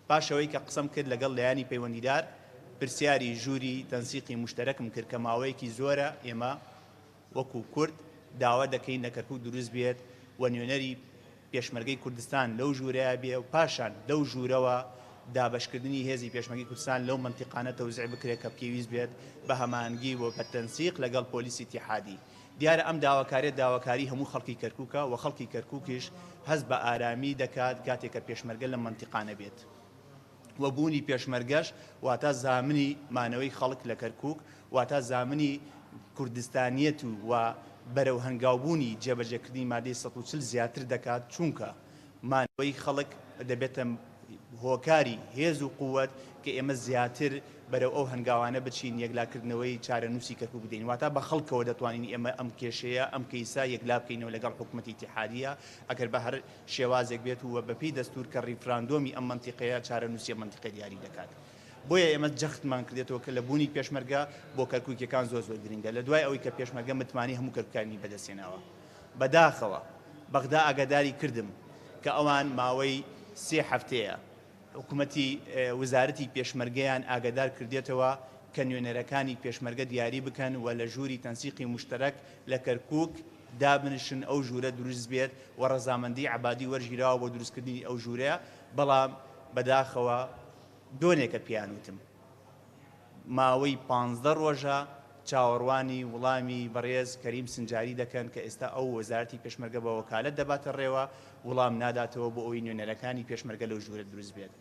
پاشەوەی کە قسەم کرد لەگەڵ لایانی پەیوەندیدار پرسیاری ژووری تەنسیقی مشتەرەکم کرد کە ماوەیەکی زۆرە ئێمە وەکو کورد داوا دەکەین لە کەرکووک دروست بێت و نوێنەری پێشمەرگەی کوردستان لەو ژوورەیە بێ و پاشان لەو ژوورەوە دابەشکردنی هێزی پێشمەرگەی کوردستان لەو منتیقانە تەوزیع بکرێت کە پێویست بێت بە هەمانگی و بە تەنسیق لەگەڵ پۆلیسی اتحادی. دیارە ئەم داواکاری هەموو خەڵکی کەرکووکە و خەڵکی کەرکووکیش هەست بە ئارامی دەکات کاتێک کە پێشمەرگە لە منتیقانە بێت. و بوونی پێشمەرگەش واتە زامنی مانەوەی خەڵک لە کەرکووک واتە زامنی کوردستانیەت و بەرەو هەنگاوبوونی جێبەجێکردنی مادەی 140 زیاتر دەکات چونکە مانەوەی خەڵک دەبێتە هۆکاری هێز و قووەت کە ئێمە زیاتر بەرەو ئەو هەنگاوانە بچین یەکلاکردنەوەی چارەنووسی کەرکووک بدەین واتە بە خەڵکەوە دەتوانین ئێمە ئەم کێشەیە ئەم کەیسا یەکلا بکەینەوە لەگەڵ حکوومەتی اتحادیە ئەگەر بە هەر شێوازێک بێت و بەپێی دەستور کە ڕیفراندۆمی ئەم منتیقەیە چارەنووسی منتیقە دیاری دەکات. بۆیە ئێمە جەختمان کردێتەوە کە لە بوونی پێشمەرگە بۆ کەرکووکیەکان زۆر گرنگە لە دوای ئەوەی کە پێشمەرگە متمانی هەموو کەرکووکانی بەدەستێناوە. بەداخەوە بەغدا ئاگاداری کردم کە ئەوان ماوەی 3 هەفتەیە حکوومەتی وزارەتی پێشمەرگەیان ئاگادار کردێتەوە کە نوێنەرەکانی پێشمەرگە دیاری بکەن و لە ژووری تەنسیقی مشتەرەک لە کەرکووک دابنشن ئەو ژوورە دروست بێت و ڕەزامەندی عەبادی وەرگیراوە بۆ دروستکردنی ئەو ژوورەیە. بەڵام بەداخەوە دۆنێکە پیانوتم ماوەی 15 ڕۆژە چاوەڕوانی وڵامی بەڕێز کەریم سنجاری دەکەن کە ئێستا ئەو وەزارەتی پێشمەرگە بە وەکالەت دەباتە ڕێوە وڵام ناداتەوە بۆ ئەوی نوێنەرەکانی پێشمەرگە لەو ژوورە دروست بێت.